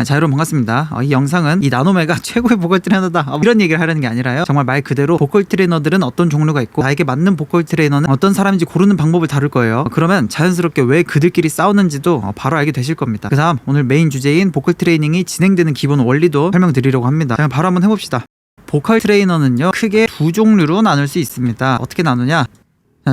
자, 여러분 반갑습니다. 이 영상은 이 나노메가 최고의 보컬 트레이너다 이런 얘기를 하려는 게 아니라요, 정말 말 그대로 보컬 트레이너들은 어떤 종류가 있고 나에게 맞는 보컬 트레이너는 어떤 사람인지 고르는 방법을 다룰 거예요. 그러면 자연스럽게 왜 그들끼리 싸우는지도 바로 알게 되실 겁니다. 그 다음 오늘 메인 주제인 보컬 트레이닝이 진행되는 기본 원리도 설명드리려고 합니다. 자, 바로 한번 해봅시다. 보컬 트레이너는요, 크게 두 종류로 나눌 수 있습니다. 어떻게 나누냐?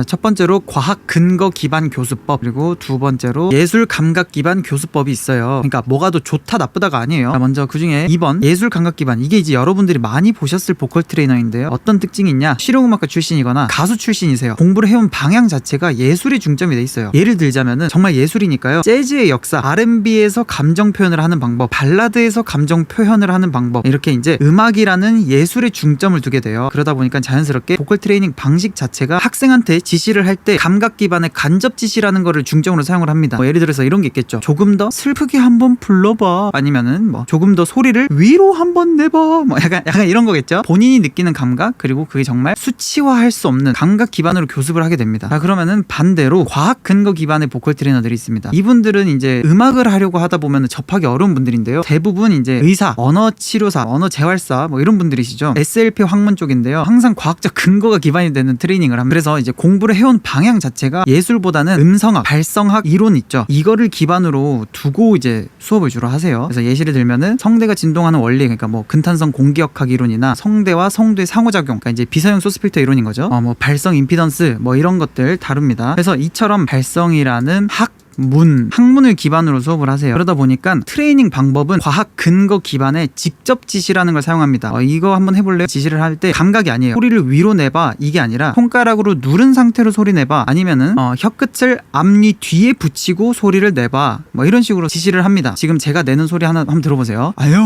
첫 번째로 과학 근거 기반 교수법, 그리고 두 번째로 예술 감각 기반 교수법이 있어요. 그러니까 뭐가 더 좋다 나쁘다가 아니에요. 먼저 그중에 2번 예술 감각 기반, 이게 이제 여러분들이 많이 보셨을 보컬 트레이너인데요, 어떤 특징이 있냐? 실용음악과 출신이거나 가수 출신이세요. 공부를 해온 방향 자체가 예술에 중점이 돼 있어요. 예를 들자면은 정말 예술이니까요, 재즈의 역사, R&B에서 감정 표현을 하는 방법, 발라드에서 감정 표현을 하는 방법, 이렇게 이제 음악이라는 예술에 중점을 두게 돼요. 그러다 보니까 자연스럽게 보컬 트레이닝 방식 자체가 학생한테 지시를 할 때 감각 기반의 간접 지시라는 거를 중점으로 사용을 합니다. 예를 들어서 이런 게 있겠죠. 조금 더 슬프게 한번 불러봐, 아니면은 조금 더 소리를 위로 한번 내봐, 약간 이런 거겠죠. 본인이 느끼는 감각, 그리고 그게 정말 수치화할 수 없는 감각 기반으로 교습을 하게 됩니다. 그러면은 반대로 과학 근거 기반의 보컬 트레이너들이 있습니다. 이분들은 이제 음악을 하려고 하다 보면은 접하기 어려운 분들인데요, 대부분 이제 의사, 언어 치료사, 언어 재활사 이런 분들이시죠. SLP 학문 쪽인데요, 항상 과학적 근거가 기반이 되는 트레이닝을 합니다. 그래서 이제 공부를 해온 방향 자체가 예술보다는 음성학, 발성학 이론 있죠, 이거를 기반으로 두고 이제 수업을 주로 하세요. 그래서 예시를 들면은 성대가 진동하는 원리, 그러니까 근탄성 공기역학 이론이나 성대와 성대 상호작용, 그러니까 이제 비서용 소스 필터 이론인 거죠. 발성 임피던스 이런 것들 다룹니다. 그래서 이처럼 발성이라는 학문을 기반으로 수업을 하세요. 그러다 보니까 트레이닝 방법은 과학 근거 기반의 직접 지시라는 걸 사용합니다. 이거 한번 해볼래요? 지시를 할 때 감각이 아니에요. 소리를 위로 내봐, 이게 아니라 손가락으로 누른 상태로 소리 내봐, 아니면은 혀끝을 앞니 뒤에 붙이고 소리를 내봐, 이런 식으로 지시를 합니다. 지금 제가 내는 소리 하나 한번 들어보세요. 아요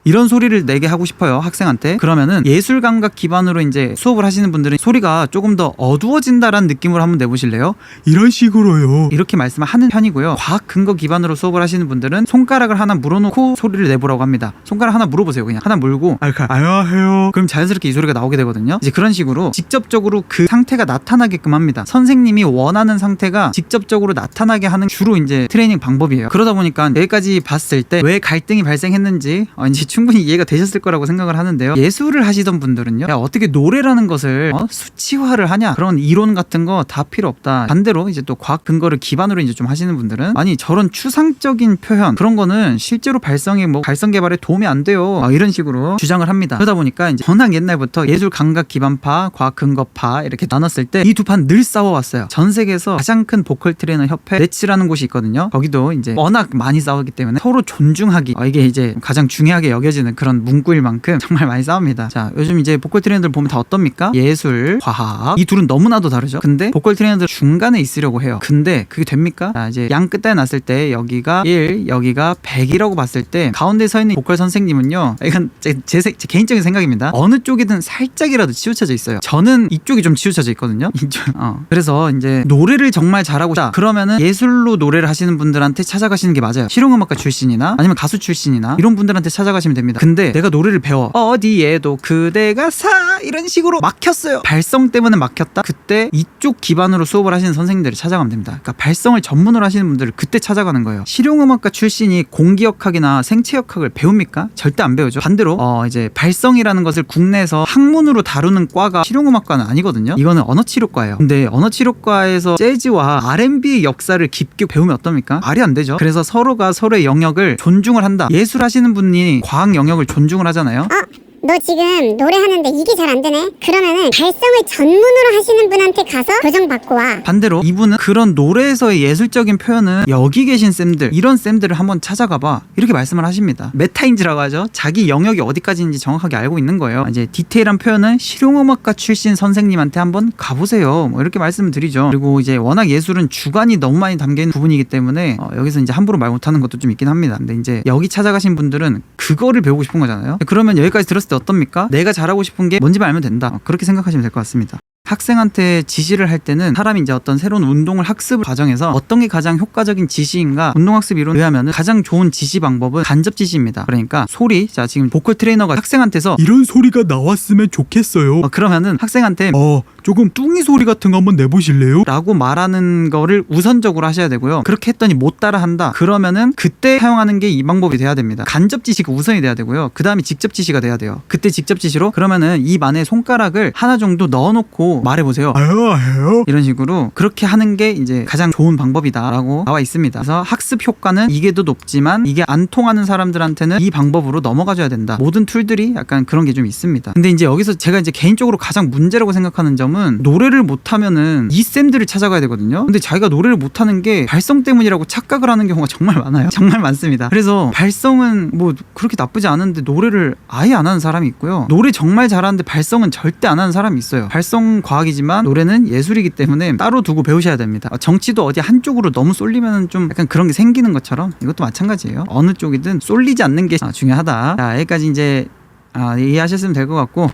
이런 소리를 내게 하고 싶어요, 학생한테. 그러면은 예술 감각 기반으로 이제 수업을 하시는 분들은 소리가 조금 더 어두워진다라는 느낌으로 한번 내보실래요? 이런 식으로요. 이렇게 말씀하는 편이고요. 과학 근거 기반으로 수업을 하시는 분들은 손가락을 하나 물어놓고 소리를 내보라고 합니다. 손가락 하나 물어보세요. 그냥 하나 물고 안녕하세요, 그럼 자연스럽게 이 소리가 나오게 되거든요. 이제 그런 식으로 직접적으로 그 상태가 나타나게끔 합니다. 선생님이 원하는 상태가 직접적으로 나타나게 하는 주로 이제 트레이닝 방법이에요. 그러다 보니까 여기까지 봤을 때 왜 갈등이 발생했는지 이제 충분히 이해가 되셨을 거라고 생각을 하는데요, 예술을 하시던 분들은요, 야, 어떻게 노래라는 것을 수치화를 하냐, 그런 이론 같은 거 다 필요 없다. 반대로 이제 또 과학 근거를 기반으로 이제 좀 하시는 분들은 아니, 저런 추상적인 표현, 그런 거는 실제로 발성 개발에 도움이 안 돼요, 이런 식으로 주장을 합니다. 그러다 보니까 이제 워낙 옛날부터 예술 감각 기반파, 과학 근거파 이렇게 나눴을 때 이 두 판 늘 싸워왔어요. 전 세계에서 가장 큰 보컬 트레이너 협회 네츠라는 곳이 있거든요. 거기도 이제 워낙 많이 싸우기 때문에 서로 존중하기, 이게 이제 가장 중요하게 여겨지는 그런 문구일 만큼 정말 많이 싸웁니다. 자, 요즘 이제 보컬 트레이너들 보면 다 어떻습니까? 예술, 과학, 이 둘은 너무나도 다르죠. 근데 보컬 트레이너들 중간에 있으려고 해요. 근데 그게 됩니까? 이제 양 끝에 놨을 때 여기가 1, 여기가 100이라고 봤을 때 가운데 서 있는 보컬 선생님은요, 이건 제 개인적인 생각입니다, 어느 쪽이든 살짝이라도 치우쳐져 있어요. 저는 이쪽이 좀 치우쳐져 있거든요. 이쪽. 그래서 이제 노래를 정말 잘하고 싶다 그러면은 예술로 노래를 하시는 분들한테 찾아가시는 게 맞아요. 실용음악가 출신이나 아니면 가수 출신이나 이런 분들한테 찾아가시면 됩니다. 근데 내가 노래를 배워, 어디에도 그대가 이런 식으로 막혔어요. 발성 때문에 막혔다? 그때 이쪽 기반으로 수업을 하시는 선생님들을 찾아가면 됩니다. 그러니까 발성을 전문으로 하시는 분들을 그때 찾아가는 거예요. 실용음악가 출신이 공기역학이나 생체역학을 배웁니까? 절대 안 배우죠. 반대로 이제 발성이라는 것을 국내에서 학문으로 다루는 과가 실용음악과는 아니거든요. 이거는 언어치료과예요. 근데 언어치료과에서 재즈와 R&B의 역사를 깊게 배우면 어떻습니까? 말이 안 되죠. 그래서 서로가 서로의 영역을 존중을 한다. 예술 하시는 분이 과학 영역을 존중을 하잖아요. 너 지금 노래하는데 이게 잘 안 되네? 그러면은 발성을 전문으로 하시는 분한테 가서 교정받고 와. 반대로 이분은 그런 노래에서의 예술적인 표현은 여기 계신 쌤들, 이런 쌤들을 한번 찾아가봐, 이렇게 말씀을 하십니다. 메타인지라고 하죠. 자기 영역이 어디까지인지 정확하게 알고 있는 거예요. 이제 디테일한 표현은 실용음악가 출신 선생님한테 한번 가보세요, 이렇게 말씀을 드리죠. 그리고 이제 워낙 예술은 주관이 너무 많이 담겨있는 부분이기 때문에 여기서 이제 함부로 말 못하는 것도 좀 있긴 합니다. 근데 이제 여기 찾아가신 분들은 그거를 배우고 싶은 거잖아요. 그러면 여기까지 들었을 때 어떻습니까? 내가 잘하고 싶은 게 뭔지만 알면 된다, 그렇게 생각하시면 될 것 같습니다. 학생한테 지시를 할 때는 사람이 이제 어떤 새로운 운동을 학습 과정에서 어떤 게 가장 효과적인 지시인가, 운동학습 이론에 의하면 가장 좋은 지시 방법은 간접 지시입니다. 그러니까 소리, 자 지금 보컬 트레이너가 학생한테서 이런 소리가 나왔으면 좋겠어요. 그러면은 학생한테 조금 뚱이 소리 같은 거 한번 내보실래요? 라고 말하는 거를 우선적으로 하셔야 되고요. 그렇게 했더니 못 따라 한다 그러면은 그때 사용하는 게 이 방법이 돼야 됩니다. 간접 지시가 우선이 돼야 되고요. 그 다음에 직접 지시가 돼야 돼요. 그때 직접 지시로 그러면은 입 안에 손가락을 하나 정도 넣어놓고 말해보세요. 아요 이런 식으로 그렇게 하는 게 이제 가장 좋은 방법이다 라고 나와 있습니다. 그래서 학습 효과는 이게 더 높지만 이게 안 통하는 사람들한테는 이 방법으로 넘어가줘야 된다. 모든 툴들이 약간 그런 게 좀 있습니다. 근데 이제 여기서 제가 이제 개인적으로 가장 문제라고 생각하는 점은 노래를 못하면은 이 쌤들을 찾아가야 되거든요. 근데 자기가 노래를 못하는 게 발성 때문이라고 착각을 하는 경우가 정말 많아요. 정말 많습니다. 그래서 발성은 뭐 그렇게 나쁘지 않은데 노래를 아예 안 하는 사람이 있고요. 노래 정말 잘하는데 발성은 절대 안 하는 사람이 있어요. 발성 과학이지만 노래는 예술이기 때문에 따로 두고 배우셔야 됩니다. 정치도 어디 한쪽으로 너무 쏠리면 좀 약간 그런 게 생기는 것처럼 이것도 마찬가지예요. 어느 쪽이든 쏠리지 않는 게 중요하다. 자, 여기까지 이제 이해하셨으면 될 것 같고,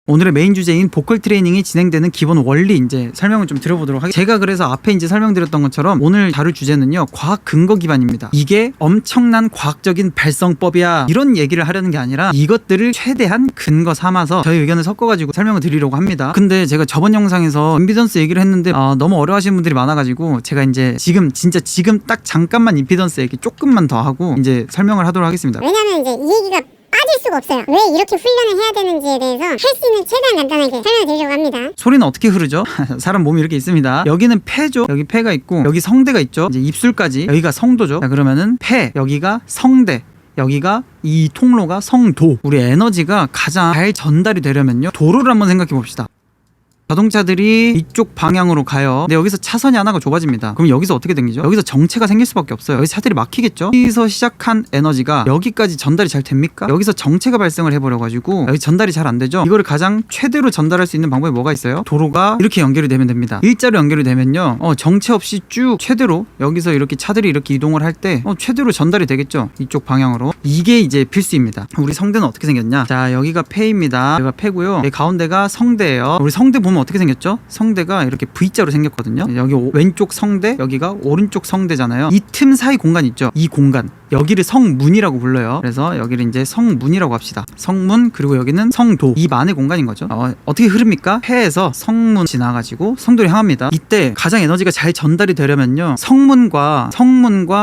오늘의 메인 주제인 보컬 트레이닝이 진행되는 기본 원리 이제 설명을 좀 드려보도록 하겠습니다. 제가 그래서 앞에 이제 설명드렸던 것처럼 오늘 다룰 주제는요, 과학 근거 기반입니다. 이게 엄청난 과학적인 발성법이야 이런 얘기를 하려는 게 아니라 이것들을 최대한 근거 삼아서 저희 의견을 섞어가지고 설명을 드리려고 합니다. 근데 제가 저번 영상에서 임피던스 얘기를 했는데 너무 어려워하시는 분들이 많아가지고 제가 이제 지금 딱 잠깐만 임피던스 얘기 조금만 더 하고 이제 설명을 하도록 하겠습니다. 왜냐면 이제 이 얘기가 빠질 수가 없어요. 왜 이렇게 훈련을 해야 되는지에 대해서 할 수 있는 최대한 간단하게 설명드리려고 합니다. 소리는 어떻게 흐르죠? 사람 몸이 이렇게 있습니다. 여기는 폐죠. 여기 폐가 있고 여기 성대가 있죠. 이제 입술까지 여기가 성도죠. 자, 그러면은 폐, 여기가 성대, 여기가 이 통로가 성도. 우리 에너지가 가장 잘 전달이 되려면요, 도로를 한번 생각해 봅시다. 자동차들이 이쪽 방향으로 가요. 근데 여기서 차선이 하나가 좁아집니다. 그럼 여기서 어떻게 생기죠? 여기서 정체가 생길 수밖에 없어요. 여기서 차들이 막히겠죠? 여기서 시작한 에너지가 여기까지 전달이 잘 됩니까? 여기서 정체가 발생을 해버려가지고 여기 전달이 잘 안 되죠? 이거를 가장 최대로 전달할 수 있는 방법이 뭐가 있어요? 도로가 이렇게 연결이 되면 됩니다. 일자로 연결이 되면요, 정체 없이 쭉 최대로 여기서 이렇게 차들이 이렇게 이동을 할 때 최대로 전달이 되겠죠? 이쪽 방향으로. 이게 이제 필수입니다. 우리 성대는 어떻게 생겼냐? 자, 여기가 폐입니다. 여기가 폐고요. 여기 가운데가 성대예요. 우리 성대 보면 어떻게 생겼죠? 성대가 이렇게 V자로 생겼거든요. 여기 왼쪽 성대, 여기가 오른쪽 성대잖아요. 이 틈 사이 공간 있죠? 이 공간, 여기를 성문이라고 불러요. 그래서 여기를 이제 성문이라고 합시다. 성문, 그리고 여기는 성도. 입 안의 공간인 거죠. 어떻게 흐릅니까? 폐에서 성문 지나가지고 성도를 향합니다. 이때 가장 에너지가 잘 전달이 되려면요, 성문과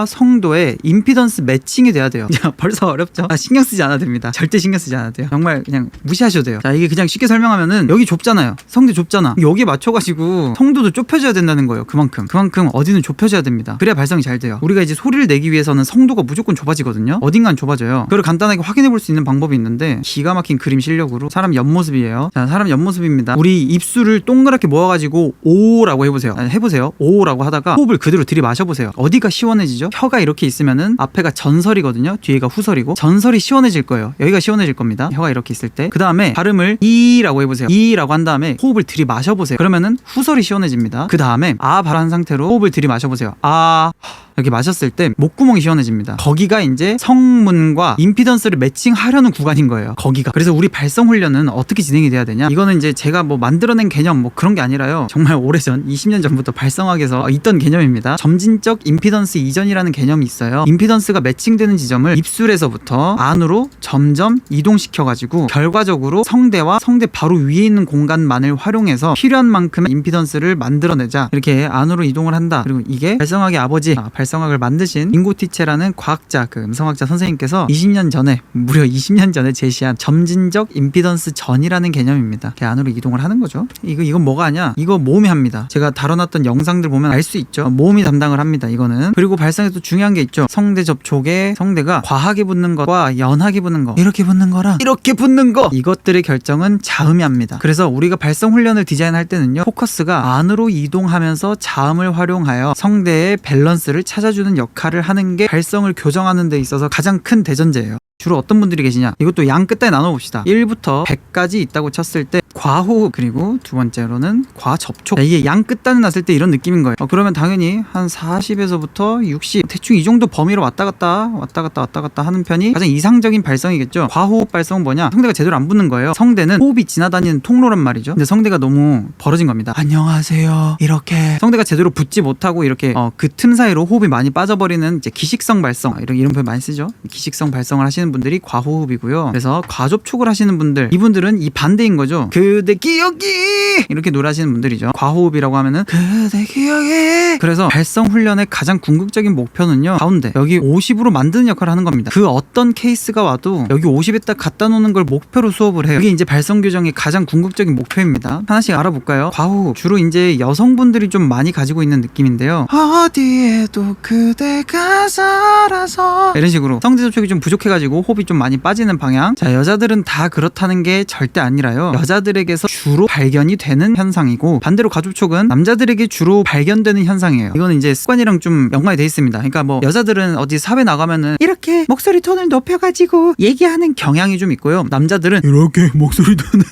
성도의 임피던스 매칭이 돼야 돼요. 벌써 어렵죠? 신경 쓰지 않아도 됩니다. 절대 신경 쓰지 않아도 돼요. 정말 그냥 무시하셔도 돼요. 자, 이게 그냥 쉽게 설명하면은 여기 좁잖아요. 성대 좁잖아. 여기에 맞춰가지고 성도도 좁혀져야 된다는 거예요. 그만큼 어디는 좁혀져야 됩니다. 그래야 발성이 잘 돼요. 우리가 이제 소리를 내기 위해서는 성도가 무조건 좁아지거든요. 어딘간 좁아져요. 그걸 간단하게 확인해 볼 수 있는 방법이 있는데, 기가 막힌 그림 실력으로 사람 옆모습이에요. 자, 사람 옆모습입니다. 우리 입술을 동그랗게 모아가지고 오라고 해보세요. 오라고 하다가 호흡을 그대로 들이마셔보세요. 어디가 시원해지죠? 혀가 이렇게 있으면은 앞에가 전설이거든요. 뒤에가 후설이고, 전설이 시원해질 거예요. 여기가 시원해질 겁니다. 혀가 이렇게 있을 때. 그 다음에 발음을 이라고 해보세요. 이라고 한 다음에 호흡을 들이마셔보세요. 그러면은 후설이 시원해집니다. 그 다음에 아 발한 상태로 호흡을 들이마셔보세요. 아 이렇게 마셨을 때 목구멍이 시원해집니다. 거기가 이제 성문과 임피던스를 매칭하려는 구간인 거예요. 거기가. 그래서 우리 발성 훈련은 어떻게 진행이 돼야 되냐? 이거는 이제 제가 뭐 만들어낸 개념 뭐 그런 게 아니라요, 정말 오래전 20년 전부터 발성학에서 있던 개념입니다. 점진적 임피던스 이전이라는 개념이 있어요. 임피던스가 매칭되는 지점을 입술에서부터 안으로 점점 이동시켜가지고 결과적으로 성대와 성대 바로 위에 있는 공간만을 활용해서 필요한 만큼의 임피던스를 만들어내자, 이렇게 안으로 이동을 한다. 그리고 이게 발성학의 아버지, 발성학을 만드신 잉고티체라는 과학자, 그 음성학자 선생님께서 무려 20년 전에 제시한 점진적 임피던스 전이라는 개념입니다. 이렇게 안으로 이동을 하는 거죠. 이건 뭐가 하냐? 이거 모음이 합니다. 제가 다뤄놨던 영상들 보면 알 수 있죠. 모음이 담당을 합니다. 이거는. 그리고 발성에 또 중요한 게 있죠. 성대 접촉에 성대가 과하게 붙는 것과 연하게 붙는 거, 이렇게 붙는 거랑 이렇게 붙는 거, 이것들의 결정은 자음이 합니다. 그래서 우리가 발성 훈련을 디자인할 때는요, 포커스가 안으로 이동하면서 자음을 활용하여 성대의 밸런스를 찾아주는 역할을 하는 게 발성을 교정하는 데 있어서 가장 큰 대전제예요. 주로 어떤 분들이 계시냐? 이것도 양 끝에 나눠봅시다. 1부터 100까지 있다고 쳤을 때 과호흡, 그리고 두 번째로는 과접촉. 이게 양 끝단에 났을 때 이런 느낌인 거예요. 그러면 당연히 한 40에서부터 60 대충 이 정도 범위로 왔다 갔다 하는 편이 가장 이상적인 발성이겠죠. 과호흡 발성은 뭐냐? 성대가 제대로 안 붙는 거예요. 성대는 호흡이 지나다니는 통로란 말이죠. 근데 성대가 너무 벌어진 겁니다. 안녕하세요, 이렇게 성대가 제대로 붙지 못하고 이렇게 그 틈 사이로 호흡이 많이 빠져버리는 이제 기식성 발성, 이런 표현 많이 쓰죠. 기식성 발성을 하시는 분들이 과호흡이고요. 그래서 과접촉을 하시는 분들, 이분들은 이 반대인 거죠. 그 그대 기억이 이렇게 노래하시는 분들이죠. 과호흡이라고 하면은 그대 기억이. 그래서 발성 훈련의 가장 궁극적인 목표는요, 가운데 여기 50으로 만드는 역할을 하는 겁니다. 그 어떤 케이스가 와도 여기 50에 딱 갖다 놓는 걸 목표로 수업을 해요. 이게 이제 발성 교정의 가장 궁극적인 목표입니다. 하나씩 알아볼까요? 과호흡, 주로 이제 여성분들이 좀 많이 가지고 있는 느낌인데요. 어디에도 그대가 살아서 이런 식으로 성대 접촉이 좀 부족해가지고 호흡이 좀 많이 빠지는 방향. 자, 여자들은 다 그렇다는 게 절대 아니라요, 여자들에게서 주로 발견이 되는 현상이고, 반대로 가접촉은 남자들에게 주로 발견되는 현상이에요. 이거는 이제 습관이랑 좀 연관이 돼 있습니다. 그러니까 뭐 여자들은 어디 사회 나가면은 이렇게 목소리 톤을 높여가지고 얘기하는 경향이 좀 있고요, 남자들은 이렇게 목소리 톤을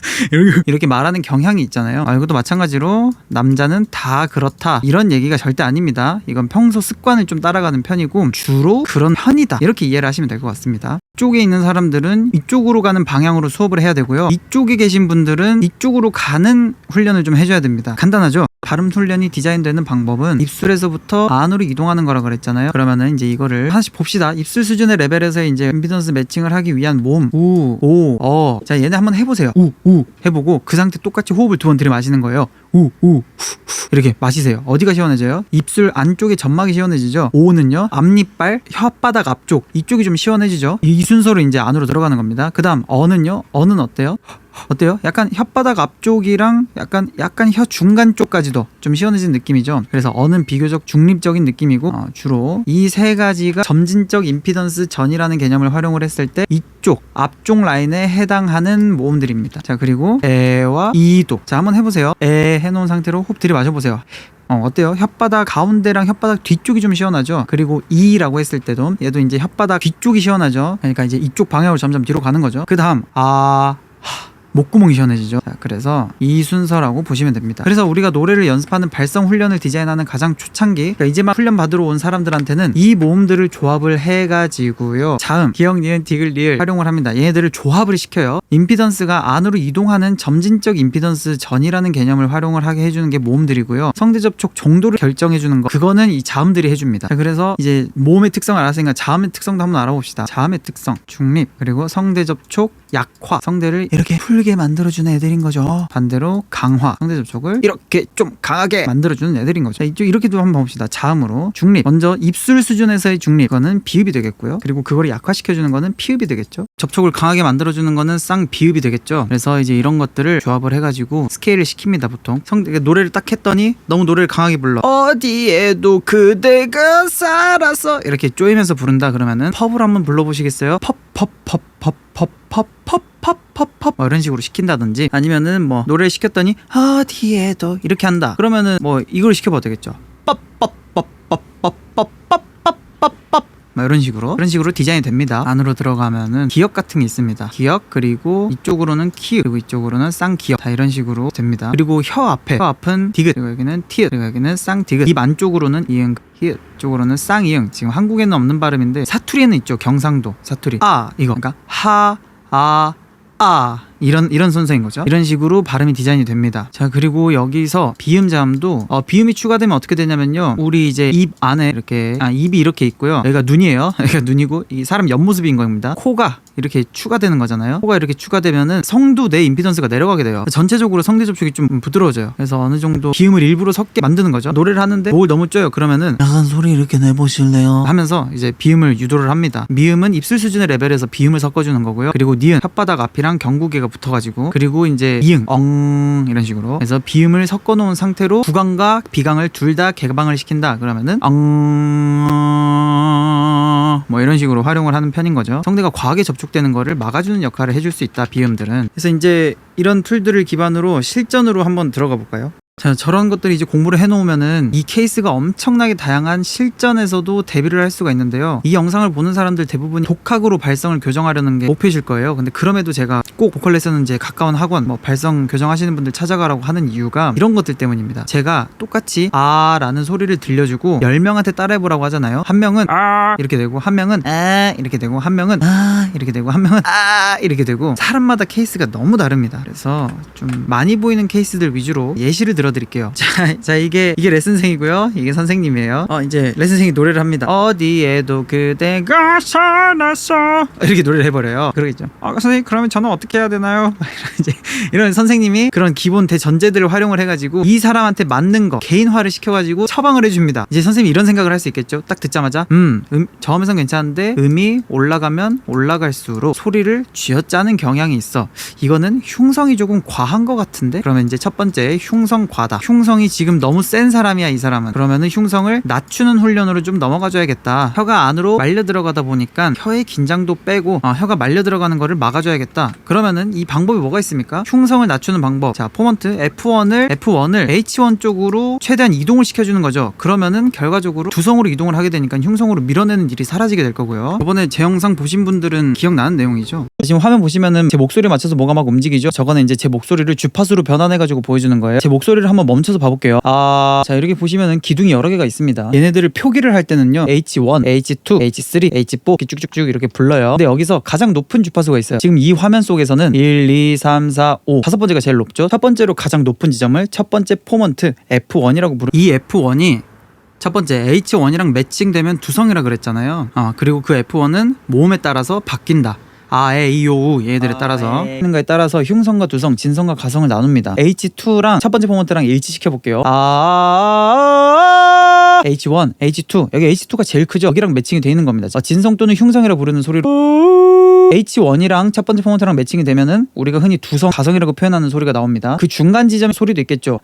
이렇게 말하는 경향이 있잖아요. 이것도 마찬가지로 남자는 다 그렇다 이런 얘기가 절대 아닙니다. 이건 평소 습관을 좀 따라가는 편이고 주로 그런 편이다, 이렇게 이해를 하시면 될 것 같습니다. 이쪽에 있는 사람들은 이쪽으로 가는 방향으로 수업을 해야 되고요, 이쪽에 계신 분들은 이쪽으로 가는 훈련을 좀 해줘야 됩니다. 간단하죠? 발음 훈련이 디자인되는 방법은 입술에서부터 안으로 이동하는 거라 그랬잖아요. 그러면은 이제 이거를 하나씩 봅시다. 입술 수준의 레벨에서 이제 임피던스 매칭을 하기 위한 몸, 우, 오, 어. 자, 얘네 한번 해보세요. 우, 우 해보고 그 상태 똑같이 호흡을 2번 들이마시는 거예요. 우, 우, 후, 이렇게 마시세요. 어디가 시원해져요? 입술 안쪽에 점막이 시원해지죠. 오는요, 앞니빨, 혓바닥 앞쪽, 이쪽이 좀 시원해지죠. 이 순서로 이제 안으로 들어가는 겁니다. 그 다음 어는요, 어는 어때요? 어때요? 약간 혓바닥 앞쪽이랑 약간 혀 중간 쪽까지도 좀 시원해진 느낌이죠. 그래서 어는 비교적 중립적인 느낌이고, 주로 이 세 가지가 점진적 임피던스 전이라는 개념을 활용을 했을 때 이쪽 앞쪽 라인에 해당하는 모음들입니다. 자, 그리고 에와 이도, 자 한번 해보세요. 에 해놓은 상태로 호흡 들이마셔보세요. 어때요? 혓바닥 가운데랑 혓바닥 뒤쪽이 좀 시원하죠. 그리고 이라고 했을 때도 얘도 이제 혓바닥 뒤쪽이 시원하죠. 그러니까 이제 이쪽 방향으로 점점 뒤로 가는 거죠. 그 다음 목구멍이 시원해지죠. 자, 그래서 이 순서라고 보시면 됩니다. 그래서 우리가 노래를 연습하는 발성 훈련을 디자인하는 가장 초창기, 그러니까 이제 막 훈련 받으러 온 사람들한테는 이 모음들을 조합을 해가지고요, 자음, 기역, 니은, 디귿, 리을 활용을 합니다. 얘네들을 조합을 시켜요. 임피던스가 안으로 이동하는 점진적 임피던스 전이라는 개념을 활용을 하게 해주는 게 모음들이고요, 성대 접촉 정도를 결정해주는 거, 그거는 이 자음들이 해줍니다. 자, 그래서 이제 모음의 특성을 알았으니까 자음의 특성도 한번 알아봅시다. 자음의 특성, 중립, 그리고 성대 접촉 약화, 성대를 이렇게 풀게 만들어주는 애들인 거죠. 반대로 강화, 성대 접촉을 이렇게 좀 강하게 만들어주는 애들인 거죠. 이쪽 이렇게도 한번 봅시다. 자음으로 중립, 먼저 입술 수준에서의 중립, 이거는 비읍이 되겠고요. 그리고 그거를 약화시켜주는 거는 피읍이 되겠죠. 접촉을 강하게 만들어주는 거는 쌍비읍이 되겠죠. 그래서 이제 이런 것들을 조합을 해가지고 스케일을 시킵니다. 보통 성대 노래를 딱 했더니 너무 노래를 강하게 불러, 어디에도 그대가 살아서 이렇게 쪼이면서 부른다 그러면은 펍을 한번 불러보시겠어요? 펍 뭐 이런 식으로 시킨다든지, 아니면은 뭐 노래를 시켰더니 어디에도 이렇게 한다 그러면은 뭐 이걸 시켜봐도 되겠죠. 뭐 이런 식으로 디자인이 됩니다. 안으로 들어가면은 기역 같은 게 있습니다. 기역, 그리고 이쪽으로는 키읔, 그리고 이쪽으로는 쌍기역, 다 이런 식으로 됩니다. 그리고 혀 앞은 디귿, 그리고 여기는 티읕, 그리고 여기는 쌍디귿, 입 안쪽으로는 이응, 히읗, 쪽으로는 쌍이응. 지금 한국에는 없는 발음인데 사투리에는 있죠. 경상도 사투리. 이거 그러니까 이런 순서인 거죠. 이런 식으로 발음이 디자인이 됩니다. 자, 그리고 여기서 비음 자음도 비음이 추가되면 어떻게 되냐면요, 우리 이제 입 안에 이렇게 입이 이렇게 있고요, 여기가 눈이에요. 여기가 눈이고 이 사람 옆모습인 겁니다. 코가 이렇게 추가되는 거잖아요. 코가 이렇게 추가되면은 성도 내 임피던스가 내려가게 돼요. 전체적으로 성대 접촉이 좀 부드러워져요. 그래서 어느 정도 비음을 일부러 섞게 만드는 거죠. 노래를 하는데 목을 너무 쪼요. 그러면은 약간 소리 이렇게 내보실래요? 하면서 이제 비음을 유도를 합니다. 미음은 입술 수준의 레벨에서 비음을 섞어주는 거고요. 그리고 니은, 혓바닥 앞이랑 경구개가 붙어가지고, 그리고 이제 이응, 이런 식으로 해서 비음을 섞어놓은 상태로 구강과 비강을 둘 다 개방을 시킨다 그러면은 뭐 이런 식으로 활용을 하는 편인 거죠. 성대가 과하게 접촉되는 거를 막아주는 역할을 해줄 수 있다, 비음들은. 그래서 이제 이런 툴들을 기반으로 실전으로 한번 들어가 볼까요? 자, 저런 것들이 이제 공부를 해놓으면은 이 케이스가 엄청나게 다양한 실전에서도 대비를 할 수가 있는데요, 이 영상을 보는 사람들 대부분 독학으로 발성을 교정하려는 게 목표이실 거예요. 근데 그럼에도 제가 꼭 보컬 레슨은 이제 가까운 학원, 뭐 발성 교정하시는 분들 찾아가라고 하는 이유가 이런 것들 때문입니다. 제가 똑같이 라는 소리를 들려주고 10명한테 따라해보라고 하잖아요. 한 명은 이렇게 되고, 한 명은 이렇게 되고, 한 명은 이렇게 되고, 한 명은 이렇게 되고, 사람마다 케이스가 너무 다릅니다. 그래서 좀 많이 보이는 케이스들 위주로 예시를 들어 들어드릴게요. 자 이게 레슨생이고요. 이게 선생님이에요. 이제 레슨생이 노래를 합니다. 어디에도 그대가 살았어 이렇게 노래를 해버려요. 그러겠죠. 선생님 그러면 저는 어떻게 해야 되나요? 이제 이런 선생님이 그런 기본 대전제들을 활용을 해가지고 이 사람한테 맞는 거 개인화를 시켜가지고 처방을 해줍니다. 이제 선생님이 이런 생각을 할 수 있겠죠. 딱 듣자마자 저음에선 괜찮은데 음이 올라가면 올라갈수록 소리를 쥐어짜는 경향이 있어. 이거는 흉성이 조금 과한 것 같은데? 그러면 이제 첫 번째 흉성 과다. 흉성이 지금 너무 센 사람이야 이 사람은. 그러면은 흉성을 낮추는 훈련으로 좀 넘어가줘야겠다. 혀가 안으로 말려 들어가다 보니까 혀의 긴장도 빼고 혀가 말려 들어가는 거를 막아줘야겠다. 그러면은 이 방법이 뭐가 있습니까? 흉성을 낮추는 방법. 자 포먼트 F1을 H1 쪽으로 최대한 이동을 시켜주는 거죠. 그러면은 결과적으로 두성으로 이동을 하게 되니까 흉성으로 밀어내는 일이 사라지게 될 거고요. 이번에 제 영상 보신 분들은 기억나는 내용이죠. 지금 화면 보시면은 제 목소리에 맞춰서 뭐가 막 움직이죠. 저거는 이제 제 목소리를 주파수로 변환해가지고 보여주는 거예요. 제 목소리를 한번 멈춰서 봐볼게요. 자 이렇게 보시면은 기둥이 여러 개가 있습니다. 얘네들을 표기를 할 때는요 H1, H2, H3, H4 이렇게 쭉쭉쭉 이렇게 불러요. 근데 여기서 가장 높은 주파수가 있어요. 지금 이 화면 속에서는 1, 2, 3, 4, 5 다섯 번째가 제일 높죠. 첫 번째로 가장 높은 지점을 첫 번째 포먼트 F1이라고 부르죠. 이 F1이 첫 번째 H1이랑 매칭되면 두성이라 그랬잖아요. 그리고 그 F1은 모음에 따라서 바뀐다. 에, 이, 오, 우 얘들에 따라서 하는 거에 따라서 흉성과 두성, 진성과 가성을 나눕니다. H2랑 첫 번째 포먼트랑 일치시켜 볼게요. H1, H2 여기 H2가 제일 크죠. 여기랑 매칭이 돼 있는 겁니다. 진성 또는 흉성이라 부르는 소리로 H1이랑 첫 번째 포먼트랑 매칭이 되면은 우리가 흔히 두성, 가성이라고 표현하는 소리가 나옵니다. 그 중간 지점 소리도 있겠죠.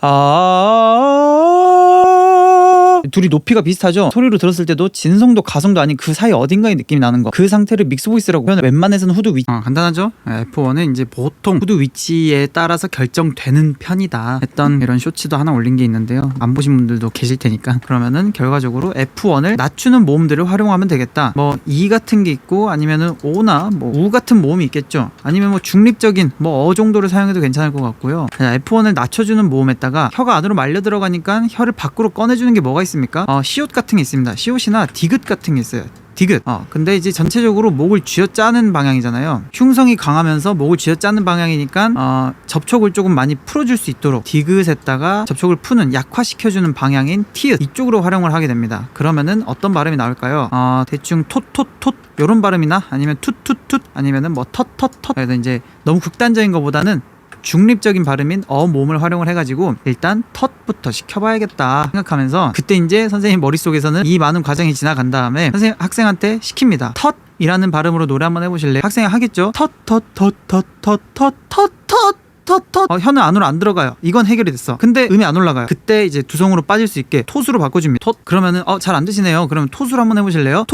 둘이 높이가 비슷하죠. 소리로 들었을 때도 진성도 가성도 아닌 그 사이 어딘가에 느낌이 나는 거. 그 상태를 믹스 보이스라고 표현해. 웬만해서는 후드 위치. 간단하죠. F1은 이제 보통 후드 위치에 따라서 결정되는 편이다 했던 이런 쇼츠도 하나 올린 게 있는데요. 안 보신 분들도 계실 테니까. 그러면은 결과적으로 F1을 낮추는 모음들을 활용하면 되겠다. 뭐 E 같은 게 있고 아니면은 O나 뭐 우 같은 모음이 있겠죠. 아니면 뭐 중립적인 뭐 정도를 사용해도 괜찮을 것 같고요. F1을 낮춰주는 모음에다가 혀가 안으로 말려 들어가니까 혀를 밖으로 꺼내주는 게 뭐가 있습니까? 시옷 같은 게 있습니다. 시옷이나 디귿 같은 게 있어요. 디귿. 근데 이제 전체적으로 목을 쥐어짜는 방향이잖아요. 흉성이 강하면서 목을 쥐어짜는 방향이니까 접촉을 조금 많이 풀어줄 수 있도록 디귿에다가 접촉을 푸는 약화시켜주는 방향인 티읕 이쪽으로 활용을 하게 됩니다. 그러면은 어떤 발음이 나올까요? 대충 톳톳톳 요런 발음이나 아니면 툭툭툭 아니면은 뭐 텄텄텄. 그래서 이제 너무 극단적인 것보다는 중립적인 발음인 모음을 활용을 해가지고 일단 텄부터 시켜봐야겠다 생각하면서 그때 이제 선생님 머릿속에서는 이 많은 과정이 지나간 다음에 선생님 학생한테 시킵니다. 텄이라는 발음으로 노래 한번 해보실래요? 학생이 하겠죠? 혀는 안으로 안 들어가요. 이건 해결이 됐어. 근데 음이 안 올라가요. 그때 이제 두성으로 빠질 수 있게 톳으로 바꿔줍니다. 톳. 그러면은 잘 안 드시네요. 그러면 톳으로 한번 해보실래요?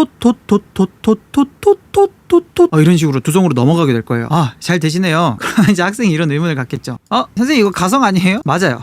이런 식으로 두성으로 넘어가게 될 거예요. 잘 되시네요. 그러면 이제 학생이 이런 의문을 갖겠죠. 선생님 이거 가성 아니에요? 맞아요.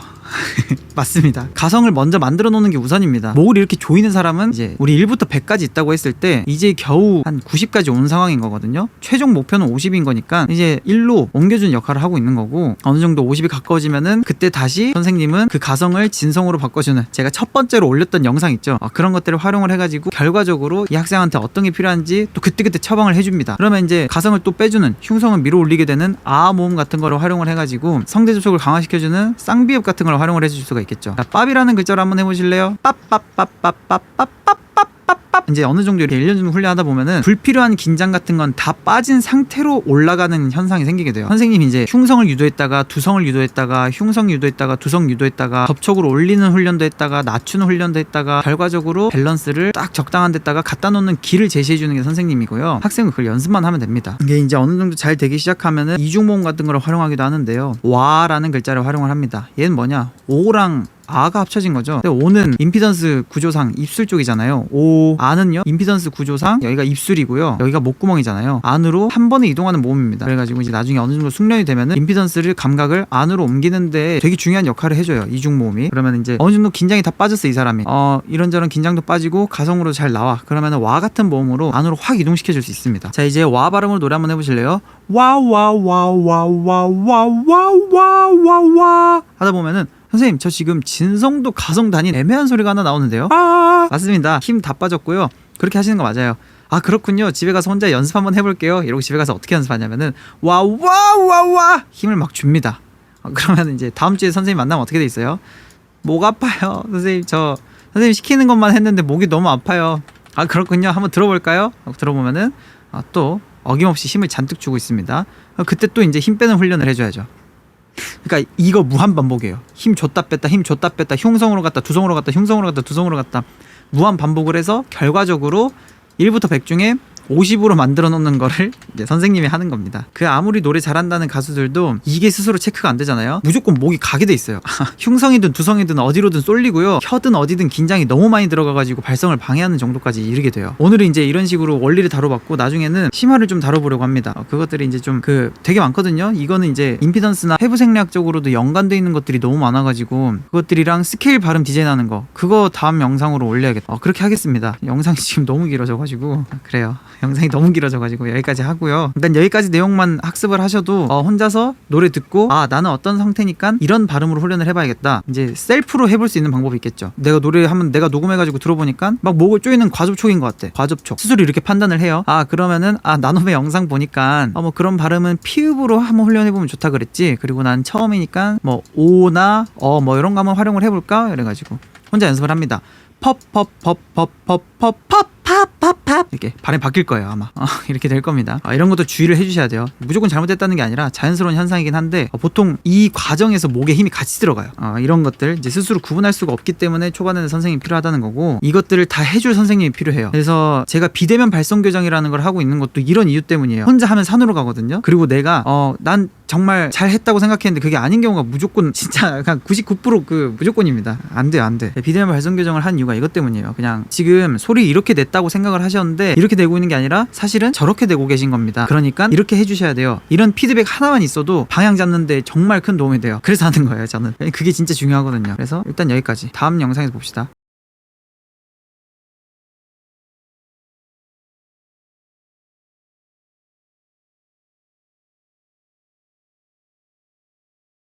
맞습니다. 가성을 먼저 만들어 놓는 게 우선입니다. 목을 이렇게 조이는 사람은 이제 우리 1부터 100까지 있다고 했을 때 이제 겨우 한 90까지 온 상황인 거거든요. 최종 목표는 50인 거니까 이제 1로 옮겨주는 역할을 하고 있는 거고 어느 정도 50이 가까워지면은 그때 다시 선생님은 그 가성을 진성으로 바꿔주는 제가 첫 번째로 올렸던 영상 있죠. 그런 것들을 활용을 해가지고 결과적으로 이 학생한테 어떤 게 필요한지 또 그때그때 처방을 해줍니다. 그러면 이제 가성을 또 빼주는 흉성을 밀어 올리게 되는 모음 같은 거를 활용을 해가지고 성대 접촉을 강화시켜주는 쌍비읍 같은 걸 활용을 해줄 수가 있겠죠. 자, pap이라는 글자로 한번 해보실래요? 이제 어느 정도 이렇게 1년 정도 훈련하다 보면은 불필요한 긴장 같은 건 다 빠진 상태로 올라가는 현상이 생기게 돼요. 선생님이 이제 흉성을 유도했다가 두성을 유도했다가 흉성 유도했다가 두성 유도했다가 접촉을 올리는 훈련도 했다가 낮추는 훈련도 했다가 결과적으로 밸런스를 딱 적당한 데다가 갖다 놓는 길을 제시해 주는 게 선생님이고요. 학생은 그걸 연습만 하면 됩니다. 이게 이제 어느 정도 잘 되기 시작하면은 이중모음 같은 걸 활용하기도 하는데요. 와라는 글자를 활용을 합니다. 얘는 뭐냐? 오랑 아가 합쳐진 거죠. 근데 오는 임피던스 구조상 입술 쪽이잖아요. 아는요 임피던스 구조상 여기가 입술이고요. 여기가 목구멍이잖아요. 안으로 한 번에 이동하는 모음입니다. 그래가지고 이제 나중에 어느 정도 숙련이 되면은 임피던스를 감각을 안으로 옮기는데 되게 중요한 역할을 해줘요. 이중 모음이. 그러면 이제 어느 정도 긴장이 다 빠졌어 이 사람이. 이런저런 긴장도 빠지고 가성으로 잘 나와. 그러면은 와 같은 모음으로 안으로 확 이동시켜줄 수 있습니다. 자 이제 와 발음으로 노래 한번 해보실래요? 와와와와와와와와와와 하다 보면은 선생님 저 지금 진성도 가성도 아닌 애매한 소리가 하나 나오는데요. 맞습니다. 힘 다 빠졌고요. 그렇게 하시는 거 맞아요. 그렇군요. 집에 가서 혼자 연습 한번 해볼게요. 이러고 집에 가서 어떻게 연습하냐면은 와와와와 힘을 막 줍니다. 그러면 이제 다음 주에 선생님 만나면 어떻게 돼 있어요? 목 아파요. 선생님 선생님 시키는 것만 했는데 목이 너무 아파요. 아 그렇군요. 한번 들어볼까요? 들어보면은 또 어김없이 힘을 잔뜩 주고 있습니다. 그때 또 이제 힘 빼는 훈련을 해줘야죠. 그러니까 이거 무한 반복이에요. 힘 줬다 뺐다 힘 줬다 뺐다 흉성으로 갔다 두성으로 갔다 흉성으로 갔다 두성으로 갔다 무한 반복을 해서 결과적으로 1부터 100 중에 50으로 만들어 놓는 거를 이제 선생님이 하는 겁니다. 그 아무리 노래 잘한다는 가수들도 이게 스스로 체크가 안 되잖아요. 무조건 목이 가게 돼 있어요. 흉성이든 두성이든 어디로든 쏠리고요. 혀든 어디든 긴장이 너무 많이 들어가가지고 발성을 방해하는 정도까지 이르게 돼요. 오늘은 이제 이런 식으로 원리를 다뤄봤고 나중에는 심화를 좀 다뤄보려고 합니다. 그것들이 이제 좀 되게 많거든요. 이거는 이제 임피던스나 해부 생략적으로도 연관돼 있는 것들이 너무 많아가지고 그것들이랑 스케일 발음 디자인하는 거 그거 다음 영상으로 올려야겠다. 그렇게 하겠습니다. 영상이 지금 너무 길어져가지고 그래요. 영상이 너무 길어져가지고 여기까지 하고요. 일단 여기까지 내용만 학습을 하셔도 혼자서 노래 듣고 나는 어떤 상태니까 이런 발음으로 훈련을 해봐야겠다. 이제 셀프로 해볼 수 있는 방법이 있겠죠. 내가 노래하면 내가 녹음해가지고 들어보니까 막 목을 조이는 과접촉인 것 같아. 과접촉. 스스로 이렇게 판단을 해요. 그러면은 나눔의 영상 보니까 뭐 그런 발음은 피읍으로 한번 훈련해보면 좋다 그랬지. 그리고 난 처음이니까 뭐 오나 뭐 이런 거 한번 활용을 해볼까? 이래가지고 혼자 연습을 합니다. 팝팝 이렇게 발음이 바뀔 거예요 아마. 이렇게 될 겁니다. 이런 것도 주의를 해주셔야 돼요. 무조건 잘못됐다는 게 아니라 자연스러운 현상이긴 한데 보통 이 과정에서 목에 힘이 같이 들어가요. 이런 것들 이제 스스로 구분할 수가 없기 때문에 초반에는 선생님이 필요하다는 거고 이것들을 다 해줄 선생님이 필요해요. 그래서 제가 비대면 발성 교정이라는 걸 하고 있는 것도 이런 이유 때문이에요. 혼자 하면 산으로 가거든요. 그리고 내가 난 정말 잘했다고 생각했는데 그게 아닌 경우가 무조건 진짜 약간 99% 무조건입니다. 안 돼요. 비대면 발성 교정을 한 이유가 이것 때문이에요. 그냥 지금 소리 이렇게 냈다고 생각을 하셨는데 이렇게 내고 있는 게 아니라 사실은 저렇게 내고 계신 겁니다. 그러니까 이렇게 해주셔야 돼요. 이런 피드백 하나만 있어도 방향 잡는데 정말 큰 도움이 돼요. 그래서 하는 거예요 저는. 그게 진짜 중요하거든요. 그래서 일단 여기까지. 다음 영상에서 봅시다.